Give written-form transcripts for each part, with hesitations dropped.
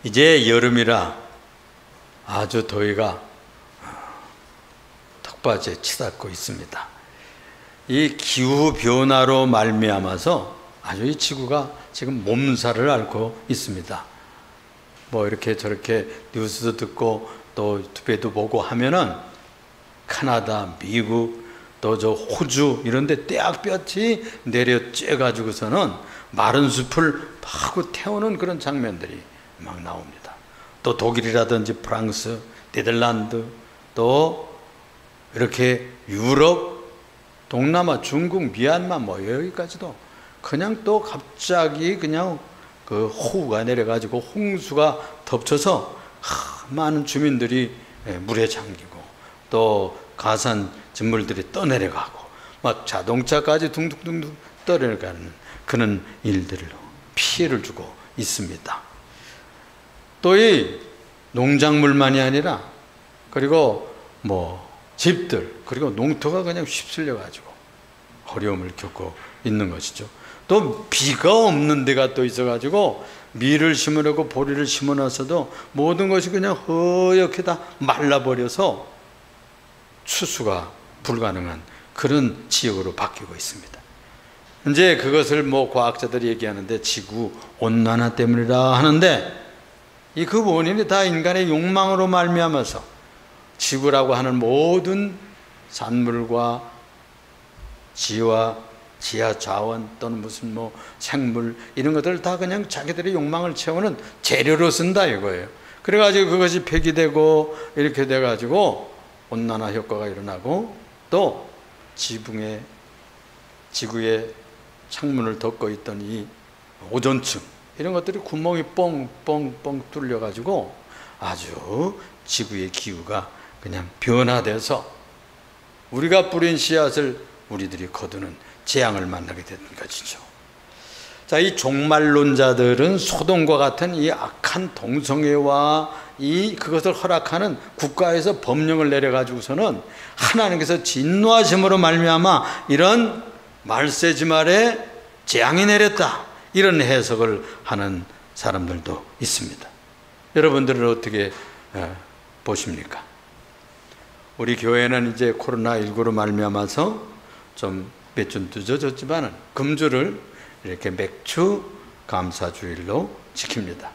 이제 여름이라 아주 더위가 턱받이에 치닫고 있습니다. 이 기후 변화로 말미암아서 아주 이 지구가 지금 몸살을 앓고 있습니다. 뭐 이렇게 저렇게 뉴스도 듣고 또 유튜브에도 보고 하면은 캐나다, 미국, 또 저 호주 이런 데 떼약볕이 내려쬐 가지고서는 마른 숲을 파고 태우는 그런 장면들이 막 나옵니다. 또 독일이라든지 프랑스, 네덜란드, 또 이렇게 유럽, 동남아, 중국, 미얀마 뭐 여기까지도 그냥 또 갑자기 그냥 그 호우가 내려가지고 홍수가 덮쳐서 많은 주민들이 물에 잠기고 또 가산 진물들이 떠내려가고 막 자동차까지 둥둥둥둥 떠내려가는 그런 일들로 피해를 주고 있습니다. 또 이 농작물만이 아니라 그리고 뭐 집들 그리고 농토가 그냥 휩쓸려 가지고 어려움을 겪고 있는 것이죠. 또 비가 없는 데가 또 있어 가지고 밀을 심으려고 보리를 심어 놨어도 모든 것이 그냥 허옇게 다 말라버려서 추수가 불가능한 그런 지역으로 바뀌고 있습니다. 이제 그것을 뭐 과학자들이 얘기하는데 지구 온난화 때문이라 하는데 이 그 원인이 다 인간의 욕망으로 말미암아서 지구라고 하는 모든 산물과 지하 자원 또는 무슨 뭐 생물 이런 것들을 다 그냥 자기들의 욕망을 채우는 재료로 쓴다 이거예요. 그래가지고 그것이 폐기되고 이렇게 돼가지고 온난화 효과가 일어나고 또 지구의 창문을 덮고 있던 이 오존층 이런 것들이 구멍이 뻥뻥뻥 뚫려가지고 아주 지구의 기후가 그냥 변화돼서 우리가 뿌린 씨앗을 우리들이 거두는 재앙을 만나게 된 것이죠. 자, 이 종말론자들은 소돔과 같은 이 악한 동성애와 그것을 허락하는 국가에서 법령을 내려가지고서는 하나님께서 진노하심으로 말미암아 이런 말세지말에 재앙이 내렸다 이런 해석을 하는 사람들도 있습니다. 여러분들은 어떻게 보십니까? 우리 교회는 이제 코로나19로 말미암아서 좀 몇 주 늦어졌지만 금주를 이렇게 맥주 감사주일로 지킵니다.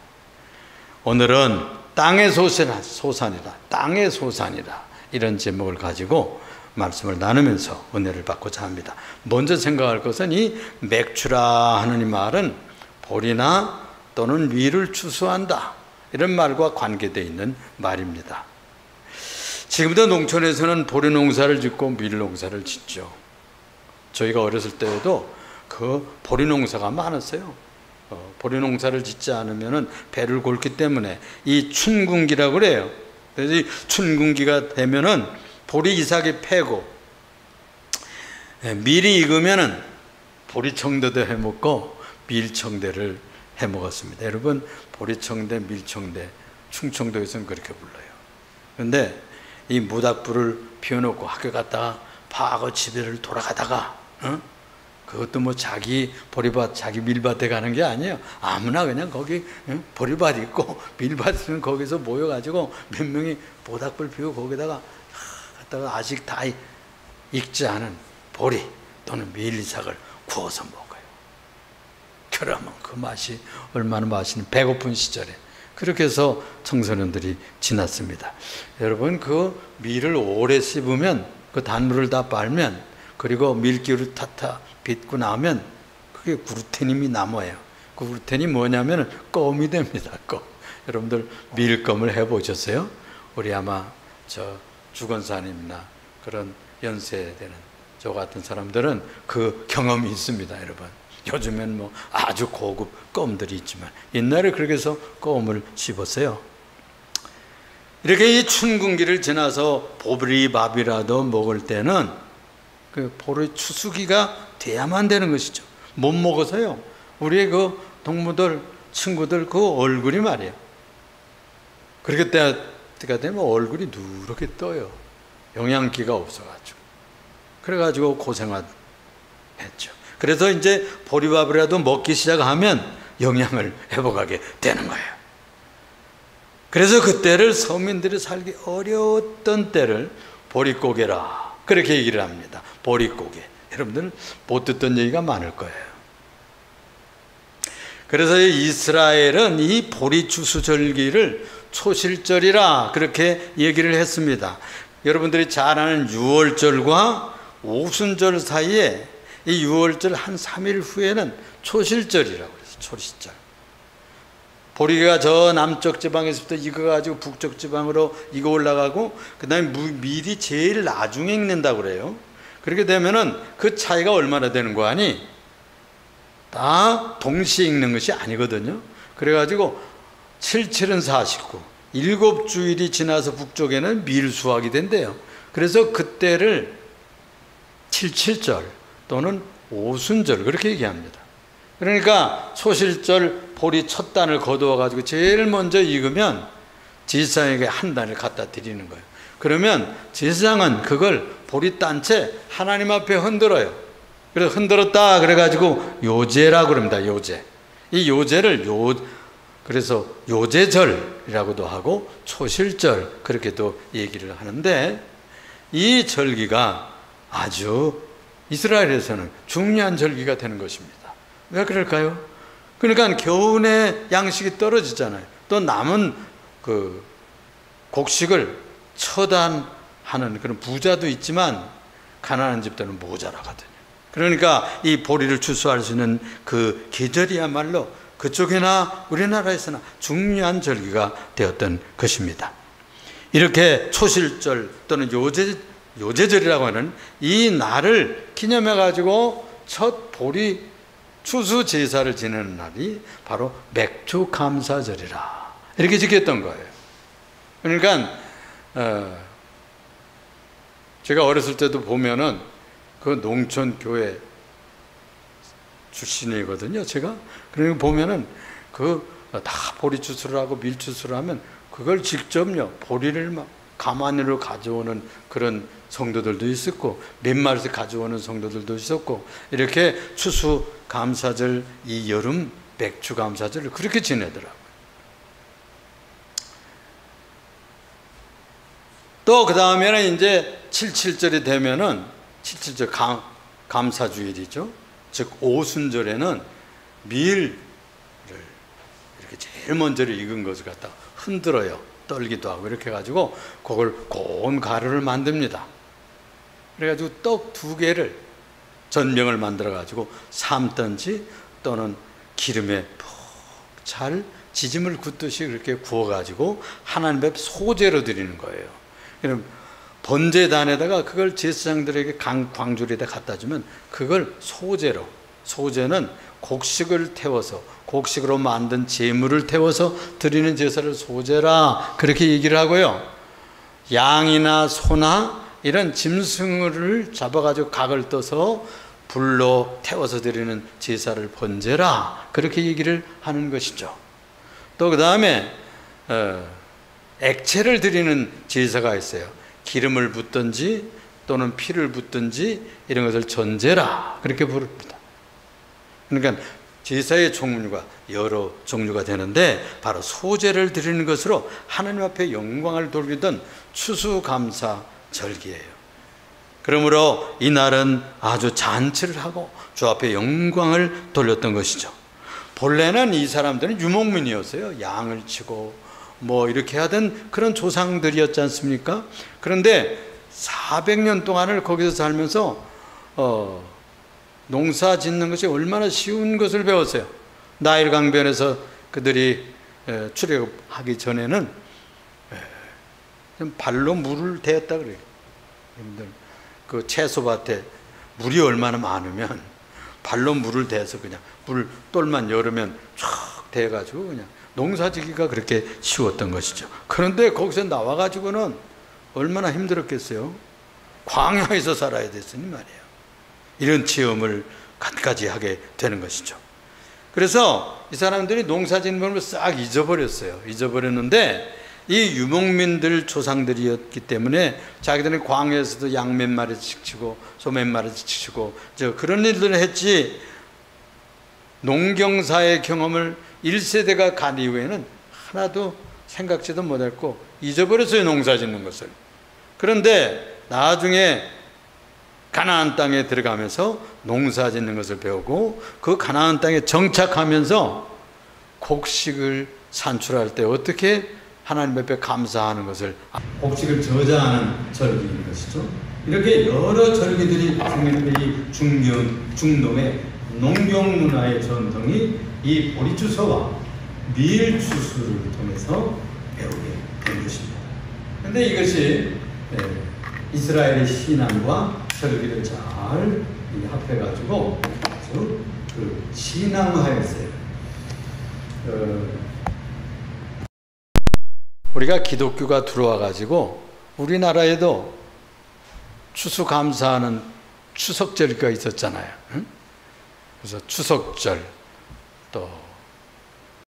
오늘은 땅의 소산이라 땅의 소산이라 이런 제목을 가지고 말씀을 나누면서 은혜를 받고자 합니다. 먼저 생각할 것은 이 맥주라 하는 이 말은 보리나 또는 밀을 추수한다 이런 말과 관계되어 있는 말입니다. 지금도 농촌에서는 보리 농사를 짓고 밀 농사를 짓죠. 저희가 어렸을 때에도 그 보리 농사가 많았어요. 보리 농사를 짓지 않으면 배를 골기 때문에 이 춘궁기라고 그래요. 그래서 이 춘궁기가 되면은 보리 이삭이 패고 밀이 익으면은 보리청대도 해먹고 밀청대를 해먹었습니다. 여러분 보리청대, 밀청대 충청도에서는 그렇게 불러요. 그런데 이 모닥불을 피워놓고 학교 갔다가 파하고 집에를 돌아가다가 그것도 뭐 자기 보리밭, 자기 밀밭에 가는 게 아니에요. 아무나 그냥 거기 보리밭 있고 밀밭 있으면 거기서 모여가지고 몇 명이 모닥불 피우고 거기다가 갔다가 아직 다 익지 않은 보리 또는 밀이삭을 구워서 먹어요. 그러면 그 맛이 얼마나 맛있는 배고픈 시절에 그렇게 해서 청소년들이 지났습니다. 여러분 그 밀을 오래 씹으면 그 단물을 다 빨면 그리고 밀기를 타타 빚고 나면 그게 그루테닌이 남아요. 그 그루테닌이 뭐냐면 껌이 됩니다. 껌. 여러분들 밀껌을 해보셨어요? 우리 아마 저 주건사님이나 그런 연세되는 저 같은 사람들은 그 경험이 있습니다. 여러분 요즘엔 뭐 아주 고급 껌들이 있지만 옛날에 그렇게 해서 껌을 씹었어요. 이렇게 이 춘궁기를 지나서 보리밥이라도 먹을 때는 그 보리 추수기가 돼야만 되는 것이죠. 못 먹어서요. 우리의 그 동무들, 친구들 그 얼굴이 말이에요. 그렇게 때가 되면 얼굴이 누렇게 떠요. 영양기가 없어가지고. 그래가지고 고생했죠. 그래서 이제 보리밥이라도 먹기 시작하면 영양을 회복하게 되는 거예요. 그래서 그때를 서민들이 살기 어려웠던 때를 보릿고개라 그렇게 얘기를 합니다. 보릿고개. 여러분들 못 듣던 얘기가 많을 거예요. 그래서 이스라엘은 이 보리추수절기를 초실절이라 그렇게 얘기를 했습니다. 여러분들이 잘 아는 유월절과 오순절 사이에 이 유월절 한 3일 후에는 초실절이라고 그래서 초실절. 보리가 저 남쪽 지방에서부터 익어가지고 북쪽 지방으로 익어 올라가고 그 다음에 밀이 제일 나중에 익는다고 그래요. 그렇게 되면은 그 차이가 얼마나 되는 거 아니? 다 동시에 익는 것이 아니거든요. 그래가지고 77은 49, 7주일이 지나서 북쪽에는 밀 수확이 된대요. 그래서 그때를 77절 또는 오순절 그렇게 얘기합니다. 그러니까 초실절 보리 첫 단을 거두어가지고 제일 먼저 익으면 제사장에게 한 단을 갖다 드리는 거예요. 그러면 제사장은 그걸 보리 딴 채 하나님 앞에 흔들어요. 그래서 흔들었다 그래가지고 요제라고 그럽니다. 요제. 이 요제를 그래서 요제절이라고도 하고 초실절 그렇게도 얘기를 하는데 이 절기가 아주 이스라엘에서는 중요한 절기가 되는 것입니다. 왜 그럴까요? 그러니까 겨우내 양식이 떨어지잖아요. 또 남은 그 곡식을 처단하는 그런 부자도 있지만 가난한 집들은 모자라거든요. 그러니까 이 보리를 추수할 수 있는 그 계절이야말로 그쪽이나 우리나라에서나 중요한 절기가 되었던 것입니다. 이렇게 초실절 또는 요제절이라고 하는 이 날을 기념해 가지고 첫 보리 추수 제사를 지내는 날이 바로 맥주 감사절이라 이렇게 지켰던 거예요. 그러니까 제가 어렸을 때도 보면은 그 농촌 교회 출신이거든요. 제가 그러니까 보면은 그 다 보리 추수를 하고 밀 추수를 하면 그걸 직접요 보리를 막 가마니로 가져오는 그런 성도들도 있었고 맨말에서 가져오는 성도들도 있었고 이렇게 추수 감사절 이 여름 맥주 감사절을 그렇게 지내더라고요. 또 그 다음에는 이제 77절이 되면은 77절 감사주일이죠. 즉 오순절에는 밀을 이렇게 제일 먼저 익은 것을 갖다 흔들어요. 떨기도 하고 이렇게 해가지고 그걸 고운 가루를 만듭니다. 그래가지고 떡 2개를 전병을 만들어가지고 삶든지 또는 기름에 푹 잘 지짐을 굽듯이 그렇게 구워가지고 하나님 앞에 소제로 드리는 거예요. 그럼 번제단에다가 그걸 제사장들에게 광주리에다 갖다 주면 그걸 소제로, 소제는 곡식을 태워서 곡식으로 만든 제물을 태워서 드리는 제사를 소제라 그렇게 얘기를 하고요. 양이나 소나 이런 짐승을 잡아가지고 각을 떠서 불로 태워서 드리는 제사를 번제라 그렇게 얘기를 하는 것이죠. 또 그 다음에 액체를 드리는 제사가 있어요. 기름을 붓든지 또는 피를 붓든지 이런 것을 전제라 그렇게 부릅니다. 그러니까 제사의 종류가 여러 종류가 되는데 바로 소제를 드리는 것으로 하나님 앞에 영광을 돌리던 추수감사절기예요. 그러므로 이날은 아주 잔치를 하고 주 앞에 영광을 돌렸던 것이죠. 본래는 이 사람들은 유목민이었어요. 양을 치고 뭐 이렇게 하던 그런 조상들이었지 않습니까? 그런데 400년 동안을 거기서 살면서 농사 짓는 것이 얼마나 쉬운 것을 배웠어요. 나일 강변에서 그들이 출애굽하기 전에는 발로 물을 대었다 그래요. 그 채소밭에 물이 얼마나 많으면 발로 물을 대서 그냥 물 똘만 열으면 쫙 대가지고 그냥 농사짓기가 그렇게 쉬웠던 것이죠. 그런데 거기서 나와가지고는 얼마나 힘들었겠어요. 광야에서 살아야 됐으니 말이에요. 이런 체험을 갖가지 하게 되는 것이죠. 그래서 이 사람들이 농사짓는 법을 싹 잊어버렸어요. 잊어버렸는데 이 유목민들 조상들이었기 때문에 자기들은 광야에서도 양 몇 마리씩 치고 소 몇 마리씩 치고 그런 일들을 했지 농경사의 경험을 1세대가 간 이후에는 하나도 생각지도 못했고 잊어버렸어요, 농사 짓는 것을. 그런데 나중에 가나안 땅에 들어가면서 농사 짓는 것을 배우고 그 가나안 땅에 정착하면서 곡식을 산출할 때 어떻게 하나님 앞에 감사하는 것을, 곡식을 저장하는 절기인 것이죠. 이렇게 여러 절기들이 생기는 이 중동의 농경 문화의 전통이 이 보리추수와 밀추수를 통해서 배우게 된 것입니다. 그런데 이것이 이스라엘의 신앙과 절기를 잘 합해가지고 아주 신앙화했어요. 우리가 기독교가 들어와가지고 우리나라에도 추수감사하는 추석절기가 있었잖아요. 응? 그래서 추석절, 또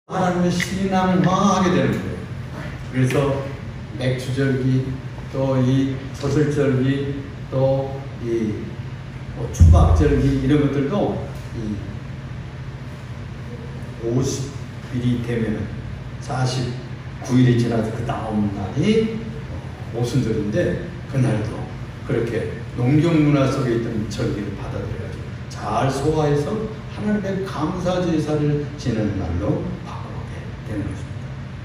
하나님의 신앙화하게 되는 거예요. 그래서 맥주절기, 또 이 서슬절기, 또 이 초박절기 이런 것들도 이 50일이 되면 49일이 지나서 그 다음 날이 오순절인데 그날도 그렇게 농경 문화 속에 있던 절기를 받아들여가지고 잘 소화해서 하나님의 감사 제사를 지내는 날로 바꾸게 되는 것입니다.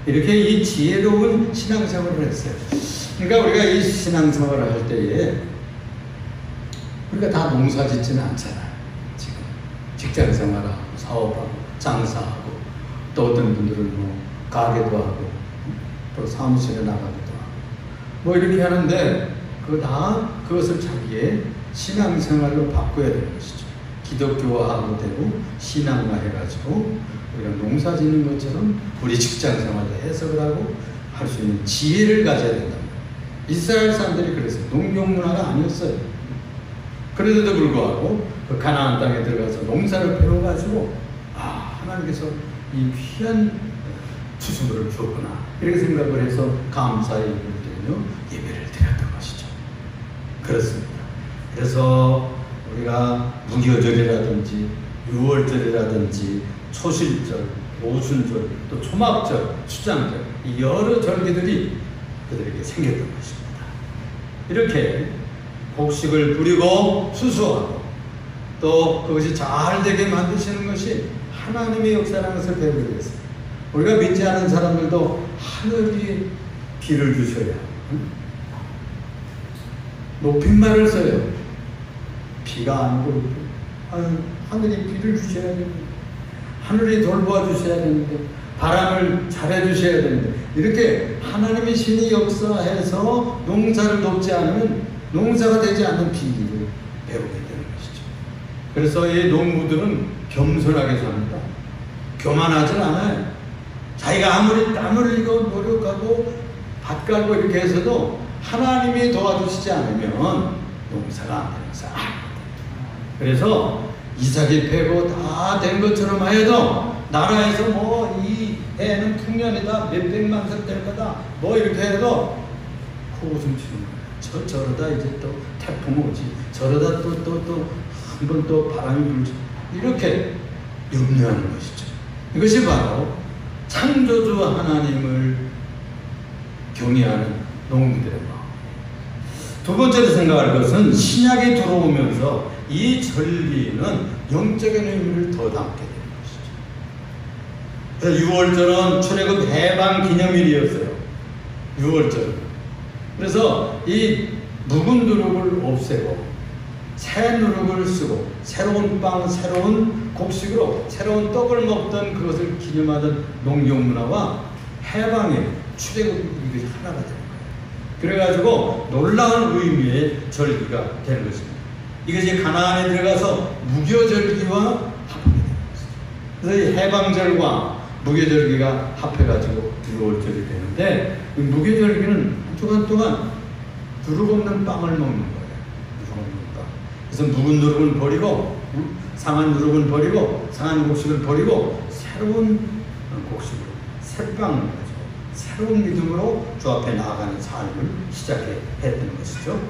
이렇게 이 지혜로운 신앙생활을 했어요. 그러니까 우리가 이 신앙생활을 할 때에 우리가 다 농사 짓지는 않잖아요. 지금 직장생활하고 사업하고 장사하고 또 어떤 분들은 뭐 가게도 하고 또 사무실에 나가기도 하고 뭐 이렇게 하는데 그것을 자기의 신앙생활로 바꿔야 되는 것이죠. 기독교화하고 되고 신앙화해가지고 우리가 농사 짓는 것처럼 우리 직장생활도 해석을 하고 할 수 있는 지혜를 가져야 된다. 이스라엘 사람들이 그랬어요. 농경 문화가 아니었어요. 그런데도 불구하고 그 가나안 땅에 들어가서 농사를 배워가지고 하나님께서 이 귀한 추수물을 주었구나 이렇게 생각을 해서 감사의 예배를 드렸던 것이죠. 그렇습니다. 그래서 우리가 무교절이라든지 유월절이라든지 초실절, 오순절, 또 초막절, 추장절 이 여러 절기들이 그들에게 생겼던 것입니다. 이렇게 곡식을 부리고 수수하고 또 그것이 잘 되게 만드시는 것이 하나님의 역사라는 것을 배우게 됐어요. 우리가 믿지 않은 사람들도 하늘이 비를 주셔야 높임말을 써요. 비가 안 오고 하늘이 비를 주셔야 되는데 하늘이 돌보아 주셔야 되는데 바람을 잘해 주셔야 되는데 이렇게 하나님의 신이 역사해서 농사를 돕지 않으면 농사가 되지 않는 비밀을 배우게 되는 것이죠. 그래서 이 농부들은 겸손하게 삽니다. 교만하지 않아요. 자기가 아무리 땀을 흘리고 노력하고 밭 갈고 이렇게 해서도 하나님이 도와주시지 않으면 농사가 안 되는 거죠. 그래서 이삭이 패고 다 된 것처럼 하여도 나라에서 뭐 이 해는 풍년이다 몇백만 석 될 거다 뭐 이렇게 해도 코웃음 치는 거예요. 저러다 이제 또 태풍 오지 저러다 또 한 번 또 바람이 불지 이렇게 염려하는 것이죠. 이것이 바로 창조주 하나님을 경외하는 농부들의 마음. 두 번째로 생각할 것은 신약이 들어오면서 이 절기는 영적인 의미를 더 담게 되는 것이죠. 6월절은 출애굽 해방 기념일이었어요. 6월절. 그래서 이 묵은 누룩을 없애고 새 누룩을 쓰고 새로운 빵, 새로운 곡식으로 새로운 떡을 먹던 그것을 기념하던 농경 문화와 해방의 출애굽 이것이 하나가 되는 거예요. 그래가지고 놀라운 의미의 절기가 되는 것입니다. 이것이 가나안에 들어가서 무교절기와 합하게 되는 것이죠. 그래서 이 해방절과 무교절기가 합해가지고 6월절이 되는데 이 무교절기는 한 주간 동안 누룩 없는 빵을 먹는 거예요. 그래서 묵은 누룩은 버리고 상한 누룩은 버리고 상한 곡식을 버리고 새로운 곡식으로 새빵을 가지고 새로운 믿음으로 주 앞에 나아가는 삶을 시작했던 것이죠.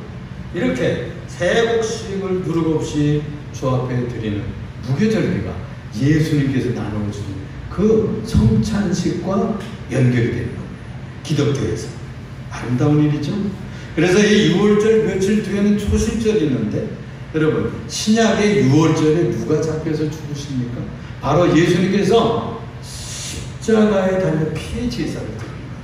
이렇게 새 곡식을 누룩 없이 주 앞에 드리는 무교절기가 예수님께서 나누어주신 그 성찬식과 연결이 되는 겁니다. 기독교에서. 아름다운 일이죠. 그래서 이 6월절 며칠 뒤에는 초실절이 있는데, 여러분, 신약의 6월절에 누가 잡혀서 죽으십니까? 바로 예수님께서 십자가에 달려 피의 제사를 드립니다.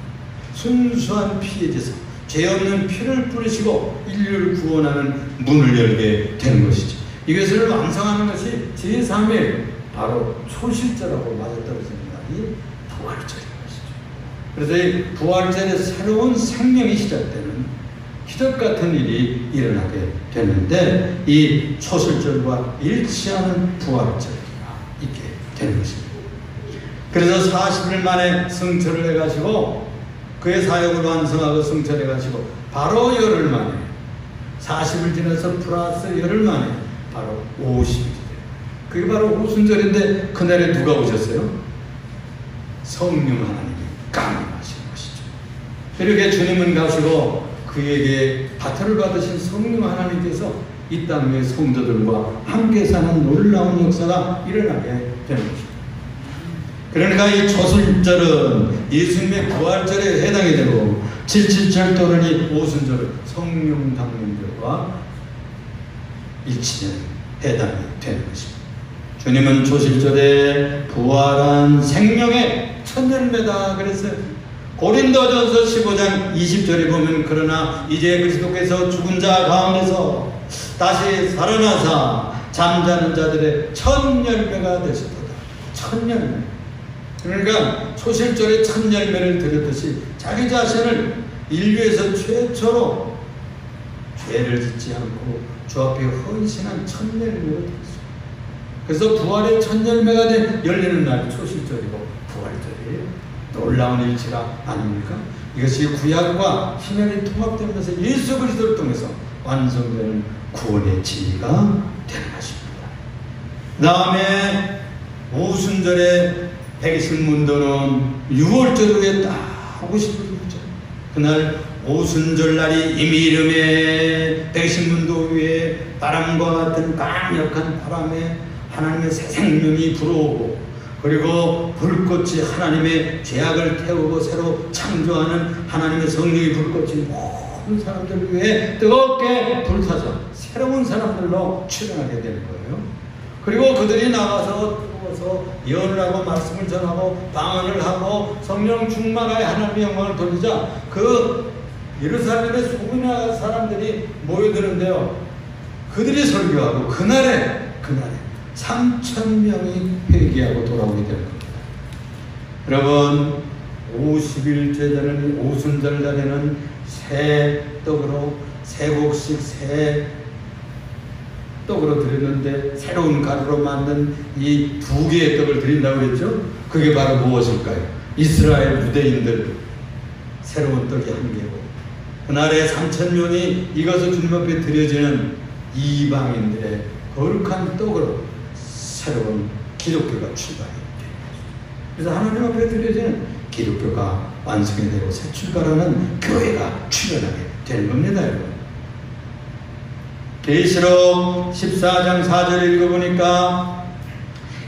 순수한 피의 제사, 죄 없는 피를 뿌리시고 인류를 구원하는 문을 열게 되는 것이죠. 이것을 완성하는 것이 제3일 바로 초실절하고 맞아떨어지는 날이 부활절인 것이죠. 그래서 이 부활절에 새로운 생명이 시작되는 기적 같은 일이 일어나게 되는데, 이 초실절과 일치하는 부활절기가 있게 되는 것입니다. 그래서 40일 만에 승천을 해가지고 그의 사역을 완성하고 승천해가지고 바로 열흘 만에, 40일 지나서 플러스 열흘 만에 바로 50일이 돼요. 그게 바로 오순절인데, 그날에 누가 오셨어요? 성령 하나님이 강림하신 것이죠. 이렇게 주님은 가시고 그에게 바토를 받으신 성령 하나님께서 이 땅의 성도들과 함께 사는 놀라운 역사가 일어나게 되는 것입니다. 그러니까 이 초술절은 예수님의 부활절에 해당이 되고, 777 또는 이 오순절은 성령 강림절과 일치된 해당이 되는 것입니다. 주님은 초실절에 부활한 생명의 첫 열매다 그랬어요. 고린도전서 15장 20절에 보면, 그러나 이제 그리스도께서 죽은 자 가운데서 다시 살아나사 잠자는 자들의 첫 열매가 되셨도다. 첫 열매. 그러니까 초실절에 첫 열매를 드렸듯이 자기 자신을 인류에서 최초로 죄를 짓지 않고 주 앞에 헌신한 첫 열매로 되었습니다. 그래서 부활의 첫 열매가 된 열리는 날이 초실절이고 부활절이에요. 놀라운 일치가 아닙니까? 이것이 구약과 신약이 통합되면서 예수 그리스도를 통해서 완성되는 구원의 진리가 되는 것입니다. 그 다음에 오순절에 백신문도는 6월절 후에 딱 50일이죠. 그날 오순절날이 이미 이름에 백신문도 위에 바람과 같은 강력한 바람에 하나님의 새 생명이 불어오고, 그리고 불꽃이 하나님의 죄악을 태우고 새로 창조하는 하나님의 성령의 불꽃이 모든 사람들 위해 뜨겁게 불타서 새로운 사람들로 출현하게 되는 거예요. 그리고 그들이 나가서 예언을 하고 말씀을 전하고 방언을 하고 성령 충만하여 하나님의 영광을 돌리자 그 예루살렘의 소문난 사람들이 모여드는데요. 그들이 설교하고 그날에 3,000명이 회개하고 돌아오게 되는 겁니다. 여러분, 50일 제자는 오순절 날에는 새 떡으로 새 곡식 새 떡으로 드렸는데, 새로운 가루로 만든 이 2개의 떡을 드린다고 했죠. 그게 바로 무엇일까요? 이스라엘 유대인들 새로운 떡이 1개고, 그날에 3,000명이 이것을 주님 앞에 드려지는 이방인들의 거룩한 떡으로 새로운 기독교가 출발이 됩니다. 그래서 하나님 앞에 드려지는 기독교가 완성이 되고 새 출발하는 교회가 출현하게 되는 겁니다, 여러분. 계시록 14장 4절을 읽어보니까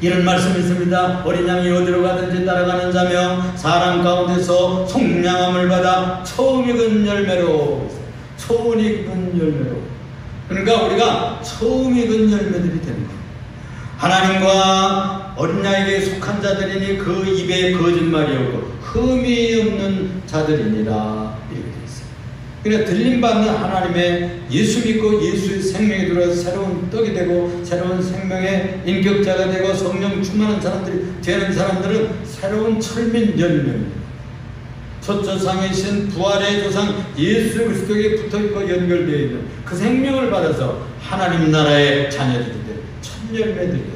이런 말씀이 있습니다. 어린 양이 어디로 가든지 따라가는 자며 사람 가운데서 속량함을 받아 처음 익은 열매로, 처음 익은 열매로. 그러니까 우리가 처음 익은 열매들이 되는 거예요. 하나님과 어린 양에게 속한 자들이니 그 입에 거짓말이 없고 흠이 없는 자들이니라, 이렇게 되어 있어요. 그러니까 들림받는 하나님의 예수 믿고 예수의 생명에 들어서 새로운 떡이 되고 새로운 생명의 인격자가 되고 성령 충만한 사람들이 되는 사람들은 새로운 철민 열매입니다. 초초상이신 부활의 조상 예수 그리스도에게 붙어있고 연결되어 있는 그 생명을 받아서 하나님 나라의 자녀들이 되는 첫 열매들이에요.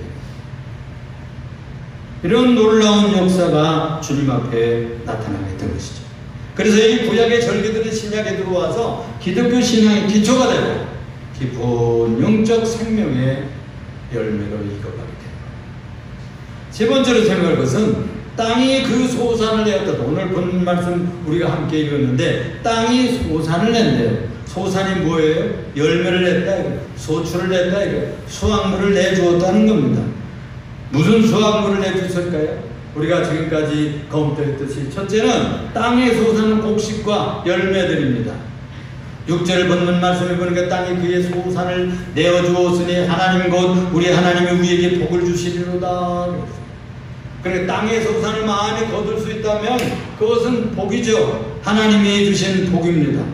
이런 놀라운 역사가 주님 앞에 나타나게 된 것이죠. 그래서 이 구약의 절기들은 신약에 들어와서 기독교 신앙의 기초가 되고 깊은 영적 생명의 열매로 익어가게 됩니다. 세 번째로 생각할 것은 땅이 그 소산을 내었다. 오늘 본 말씀 우리가 함께 읽었는데 땅이 소산을 낸대요. 소산이 뭐예요? 열매를 냈다 이거. 소출을 냈다 이거. 수확물을 내주었다는 겁니다. 무슨 수확물을 내주셨을까요? 우리가 지금까지 검토했듯이 첫째는 땅에 솟아나는 곡식과 열매들입니다. 6절 본문 말씀을 보니까 땅이 그의 소산을 내어주었으니 하나님 곧 우리 하나님이 우리에게 복을 주시리로다. 그러니까 땅의 소산을 많이 거둘 수 있다면 그것은 복이죠. 하나님이 주신 복입니다.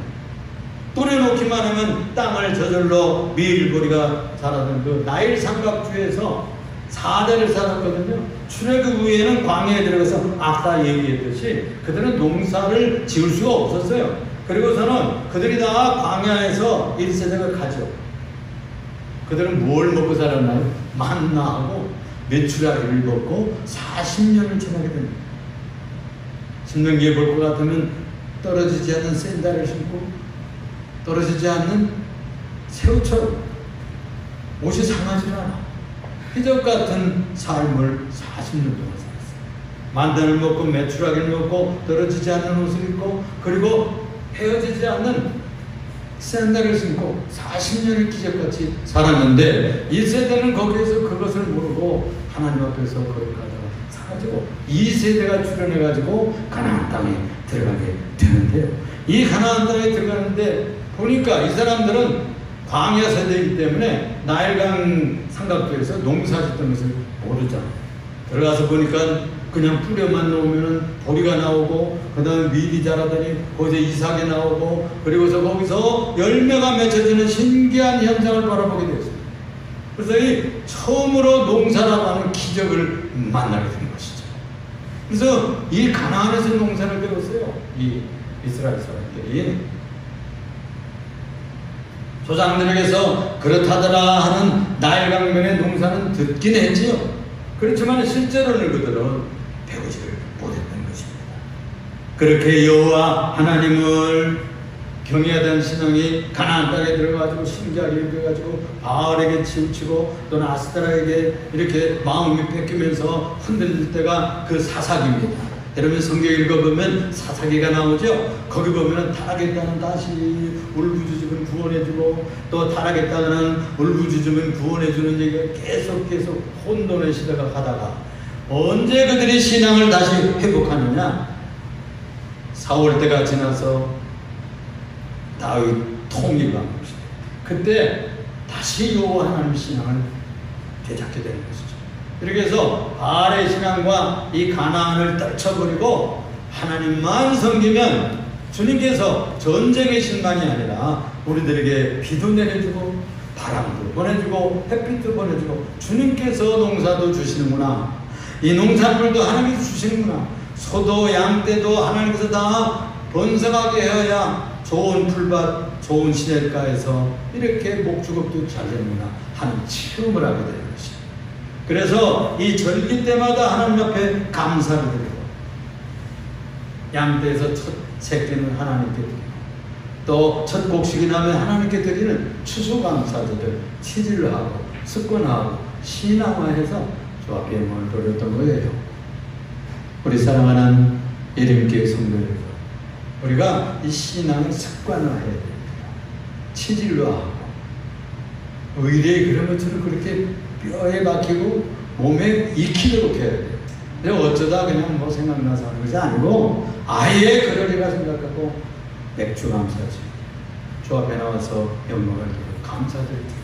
뿌려놓기만 하면 땅을 저절로 밀보리가 자라던 그 나일 삼각주에서 4대를 살았거든요. 출애굽 후에는 광야에 들어가서 아까 얘기했듯이 그들은 농사를 지을 수가 없었어요. 그리고서는 그들이 다 광야에서 1세대가 가죠. 그들은 뭘 먹고 살았나요? 만나하고 메추라기를 먹고 40년을 지나게 됩니다. 신명기에 볼 것 같으면 떨어지지 않는 샌들을 신고 떨어지지 않는 새우처럼 옷이 상하지 않아. 희적 같은 삶을 40년 동안 살았어요. 만단을 먹고 메추라기를 먹고 떨어지지 않는 옷을 입고 그리고 헤어지지 않는 샌들을 신고 40년을 기적같이 살았는데 1세대는 거기에서 그것을 모르고 하나님 앞에서 거룩하다가 사라지고 2세대가 출현해가지고 가나안 땅에 들어가게 되는데요. 이 가나안 땅에 들어가는데 보니까 이 사람들은 광야 세대이기 때문에 나일강 삼각도에서 농사짓던 것을 모르잖아요. 들어가서 보니까 그냥 뿌려만 놓으면 보리가 나오고 그 다음에 밀이 자라더니 거기서 이삭이 나오고 그리고서 거기서 열매가 맺혀지는 신기한 현상을 바라보게 되었습니다. 그래서 이 처음으로 농사라고 하는 기적을 만나게 된 것이죠. 그래서 이 가나안에서 농사를 배웠어요. 이 이스라엘 사람들이. 조상들에게서 그렇다더라 하는 나일강변의 농사는 듣긴 했지요. 그렇지만 실제로는 그들은 배우지를 못했던 것입니다. 그렇게 여호와 하나님을 경외하던 신앙이 가나안 땅에 들어가지고 신기하게 일어가지고 바알에게 치우치고 또는 아스타라에게 이렇게 마음이 뺏기면서 흔들릴 때가 그 사사기입니다. 여러분 성경 읽어보면 사사기가 나오죠. 거기 보면 타락했다는 다시 울부짖으면 구원해주고 또 타락했다는 울부짖으면 구원해주는 얘기가 계속 혼돈의 시대가 가다가 언제 그들이 신앙을 다시 회복하느냐. 사울 때가 지나서 다윗 통일을 한 것이죠. 그때 다시 여호와 하나님 신앙을 되찾게 되는 것이죠. 이렇게 해서 바알의 신앙과 이 가나안을 떨쳐버리고 하나님만 섬기면 주님께서 전쟁의 신만이 아니라 우리들에게 비도 내려주고 바람도 보내주고 햇빛도 보내주고 주님께서 농사도 주시는구나. 이 농산물도 하나님께서 주시는구나. 소도 양떼도 하나님께서 다 번성하게 해야 좋은 풀밭, 좋은 시냇가에서 이렇게 목축업도 잘 되는구나 하는 체험을 하게 되는 것입니다. 그래서 이 절기 때마다 하나님 앞에 감사를 드리고 양떼에서 첫 새끼는 하나님께 드리고 또 첫 곡식이 나면 하나님께 드리는 추수감사제를 치질을 하고 습관화하고 신앙화해서 주 앞에 영광을 돌렸던 거예요. 우리 사랑하는 예림교회 성도 여러분, 우리가 이 신앙을 습관화해야 됩니다. 치질로 하고 의뢰 그런 것처럼 그렇게 뼈에 박히고 몸에 익히도록 해야 돼요. 근데 어쩌다 그냥 뭐 생각나서 하는 것이 아니고 아예 그러리라 생각하고 맥주 감사지 주 앞에 나와서 영광을 드리고 감사드립니다.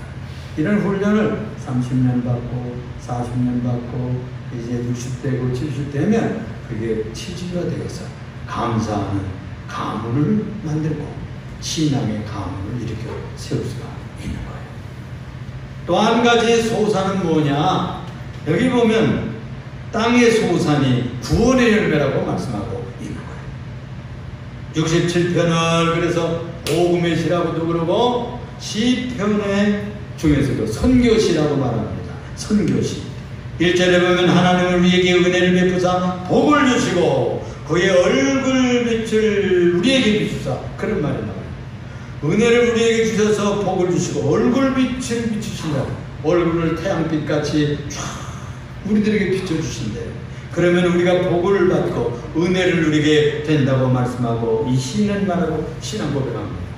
이런 훈련을 30년 받고 40년 받고 이제 60대고 70대면 그게 치질화 되어서 감사하는 가문을 만들고 신앙의 가문을 일으켜 세울 수가 있는 거예요. 또 한 가지 소산은 뭐냐? 여기 보면 땅의 소산이 구원의 열매라고 말씀하고 있는 거예요. 67편을 그래서 복음의 시라고도 그러고 시편의 중에서도 선교시라고 말합니다. 선교시. 1절에 보면 하나님은 우리에게 은혜를 베푸사 복을 주시고 그의 얼굴빛을 우리에게 비추사 그런 말이 나와요. 은혜를 우리에게 주셔서 복을 주시고 얼굴빛을 비추신다. 얼굴을 태양빛같이 쫙 우리들에게 비춰주신대요. 그러면 우리가 복을 받고 은혜를 누리게 된다고 말씀하고 이 시인은 말하고 신앙 고백합니다.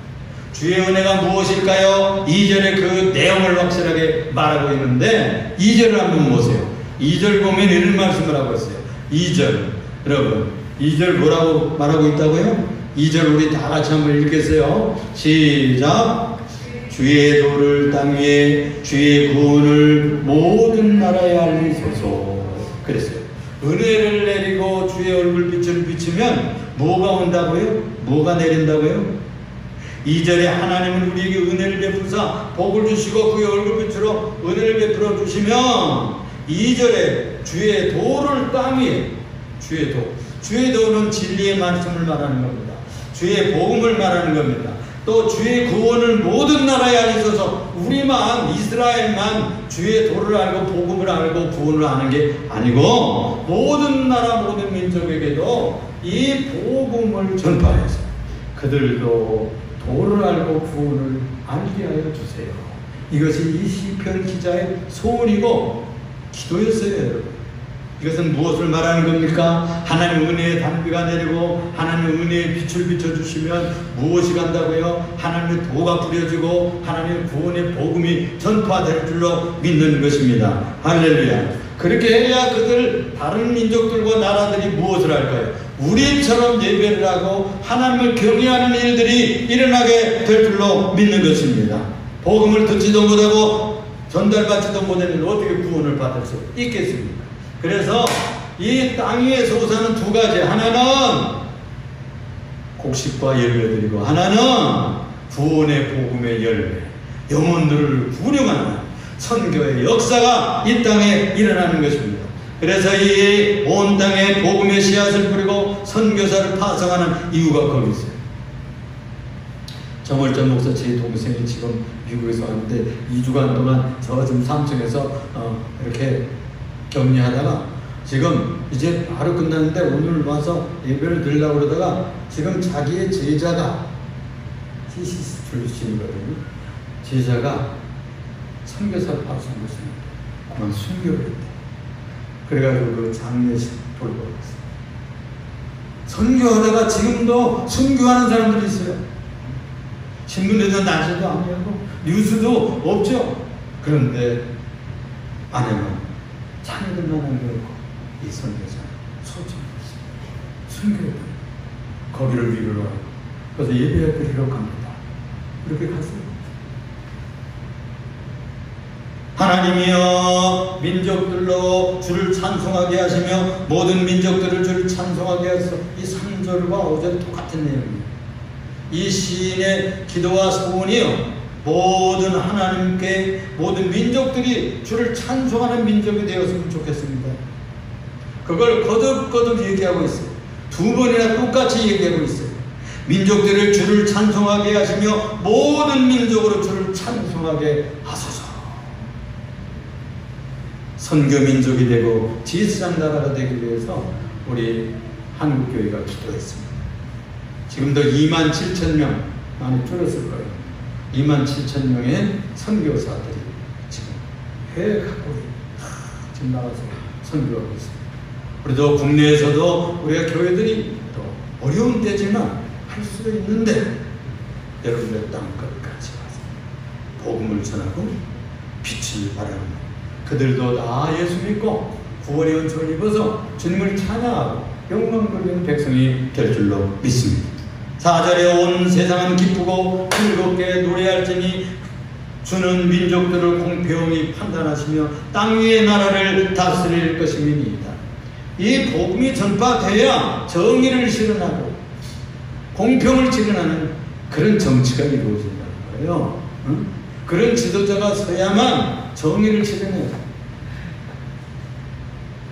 주의 은혜가 무엇일까요? 2절에 그 내용을 확실하게 말하고 있는데 2절을 한번 보세요. 2절 보면 이런 말씀을 하고 있어요. 2절. 여러분, 2절 뭐라고 말하고 있다고요? 2절 우리 다 같이 한번 읽겠어요. 시작. 주의 도를 땅 위에 주의 구원을 모든 나라에 알리소서. 그랬어요. 은혜를 내리고 주의 얼굴빛을 비추면 뭐가 온다고요? 뭐가 내린다고요? 2절에 하나님은 우리에게 은혜를 베푸사 복을 주시고 그의 얼굴빛으로 은혜를 베풀어 주시면 2절에 주의 도를 땅 위에 주의 도. 주의 도는 진리의 말씀을 말하는 겁니다. 주의 복음을 말하는 겁니다. 또 주의 구원을 모든 나라에 알리소서. 우리만 이스라엘만 주의 도를 알고 복음을 알고 구원을 아는 게 아니고 모든 나라 모든 민족에게도 이 복음을 전파해서 그들도 도를 알고 구원을 알게 하여 주세요. 이것이 이 시편 기자의 소원이고 기도였어요, 여러분. 이것은 무엇을 말하는 겁니까? 하나님 은혜의 단비가 내리고 하나님 은혜의 빛을 비춰주시면 무엇이 간다고요? 하나님의 도가 부려지고 하나님의 구원의 복음이 전파될 줄로 믿는 것입니다. 할렐루야. 그렇게 해야 그들 다른 민족들과 나라들이 무엇을 할까요? 우리처럼 예배를 하고 하나님을 경외하는 일들이 일어나게 될 줄로 믿는 것입니다. 복음을 듣지도 못하고 전달받지도 못하는 어떻게 구원을 받을 수 있겠습니까? 그래서 이 땅 위에 솟아는 두 가지, 하나는 곡식과 열매들이고 하나는 구원의 복음의 열매, 영혼들을 구원하는 선교의 역사가 이 땅에 일어나는 것입니다. 그래서 이 온 땅에 복음의 씨앗을 뿌리고 선교사를 파송하는 이유가 거기 있어요. 정월전 목사 제 동생이 지금 미국에서 왔는데 2주간 동안 저 지금 삼층에서 이렇게 격리하다가 지금 이제 바로 끝났는데 오늘 와서 예배를 드리려고 그러다가 지금 자기의 제자가 티시스 출신이거든요. 제자가 선교사를 파송했습니다. 그만 순교를 했대. 그래가지고 그 장례식 돌고 있어요. 선교하다가 지금도 순교하는 사람들이 있어요. 신문에도 나지도 아니하고 뉴스도 없죠. 그런데 아내는 자녀들만 남겨놓고 이 선교사 소천했어요. 순교를 거기를 위로로 하고 그래서 예배 드리러 갑니다. 이렇게 갔어요. 하나님이여 민족들로 주를 찬송하게 하시며 모든 민족들을 주를 찬송하게 하소서. 이 3절과 5절 똑같은 내용입니다. 이 시인의 기도와 소원이요 모든 하나님께 모든 민족들이 주를 찬송하는 민족이 되었으면 좋겠습니다. 그걸 거듭거듭 얘기하고 있어요. 두 번이나 똑같이 얘기하고 있어요. 민족들을 주를 찬송하게 하시며 모든 민족으로 주를 찬송하게 하소서. 선교민족이 되고 지상 나라가 되기 위해서 우리 한국교회가 기도했습니다. 지금도 27,000명 많이 줄었을 거예요. 27,000명의 선교사들이 지금 해외 각국에 지금 나가서 선교하고 있습니다. 우리도 국내에서도 우리가 교회들이 또 어려운 때지만 할 수 있는데 여러분의 땅끝까지 가서 복음을 전하고 빛을 발하는 그들도 다 예수 믿고 구원의 은총을 입어서 주님을 찬양하고 영광 돌리는 백성이 될 줄로 믿습니다. 4절에 온 세상은 기쁘고 즐겁게 노래할지니 주는 민족들을 공평히 판단하시며 땅 위의 나라를 다스릴 것임이니이다. 이 복음이 전파돼야 정의를 실현하고 공평을 실현하는 그런 정치가 이루어진다는 거예요. 응? 그런 지도자가 서야만 정의를 실현해요.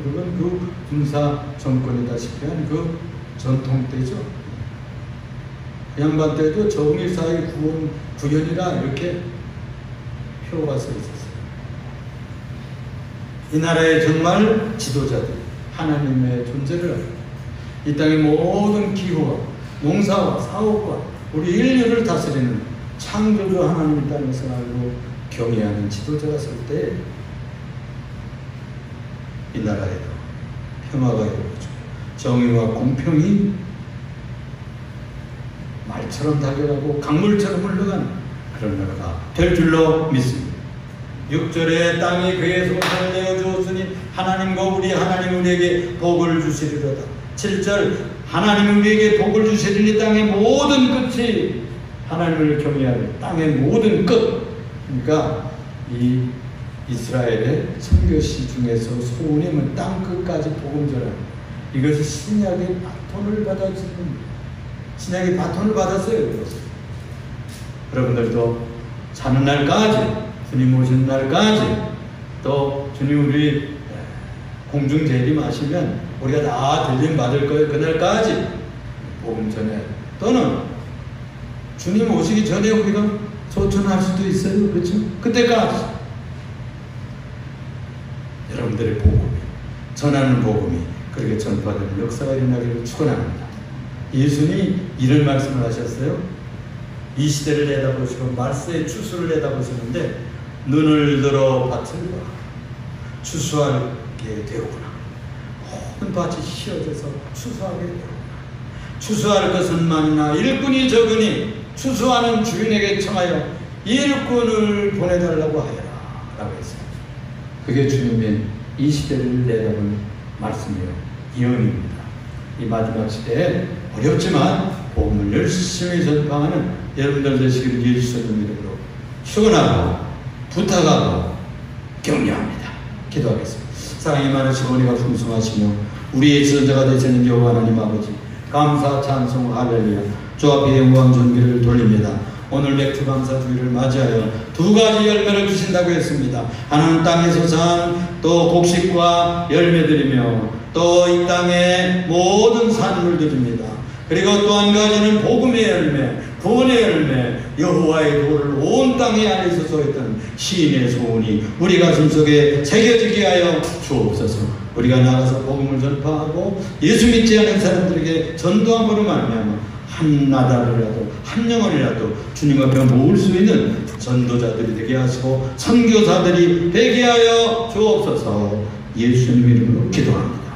여러분 그 군사 정권이다시피 한 그 전통 때죠. 그 양반 때도 정의사의 구현이라 이렇게 표가 써 있었어요. 이 나라의 정말 지도자들 하나님의 존재를 알고 이 땅의 모든 기후와 농사와 사업과 우리 인류를 다스리는 창조주 하나님의 땅에서 알고 경외하는 지도자가 설 때 이 나라에도 평화가 이루어지고 정의와 공평이 말처럼 달려가고 강물처럼 흘러가는 그런 나라가 될 줄로 믿습니다. 6절에 땅이 그의 소산을 내어 주었으니 하나님과 우리 하나님 우리에게 복을 주시리로다. 7절 하나님 우리에게 복을 주시리니 땅의 모든 끝이 하나님을 경외하는 땅의 모든 끝. 그러니까 이 이스라엘의 선교시 중에서 소원임은 땅 끝까지 복음 전하는, 이것이 신약의 바톤을 받았습니다. 신약의 바톤을 받았어요. 그것을. 여러분들도 사는 날까지, 주님 오시는 날까지, 또 주님 우리 공중 재림하시면 우리가 다 들림 받을 거예요. 그날까지 복음 전해. 또는 주님 오시기 전에 우리가 소천할 수도 있어요. 그렇죠? 그때까지 여러분들의 복음이, 전하는 복음이 그렇게 전파되는 역사가 일어나기를 축원합니다. 예수님이 이런 말씀을 하셨어요. 이 시대를 내다보시고 말세의 추수를 내다보시는데 눈을 들어 밭을 봐. 추수하게 되었구나. 모든 밭이 휘어져서 추수하게 되었구나. 추수할 것은 많으나 일꾼이 적으니 추수하는 주인에게 청하여 일꾼을 보내달라고 하여라 라고 했어요. 그게 주님의 이 시대를 내다보는 말씀이요, 예언입니다. 이 마지막 시대에 어렵지만 복음을 열심히 전파하는 여러분들 되시기를 예수님의 이름으로 축원하고 부탁하고 격려합니다. 기도하겠습니다. 사랑이 많으시고 은혜가 풍성하시며 우리의 지존자가 되시는 여호와 하나님 아버지, 감사 찬송 할렐루야 주 앞에 영광 존귀를 돌립니다. 오늘 맥주 감사 주일을 맞이하여 두 가지 열매를 주신다고 했습니다. 하나는 땅에서 산 또 곡식과 열매들이며 또 이 땅의 모든 산물들입니다. 그리고 또 한 가지는 복음의 열매, 구원의 열매, 여호와의 도를 온 땅에 안에서 소했던 시인의 소원이 우리 가슴 속에 새겨지게 하여 주옵소서. 우리가 나가서 복음을 전파하고 예수 믿지 않은 사람들에게 전도함으로 말미암아 한 나라라도 한 영혼이라도 주님 앞에 모을 수 있는 전도자들이 되게 하시고 선교사들이 되게 하여 주옵소서. 예수님 이름으로 기도합니다.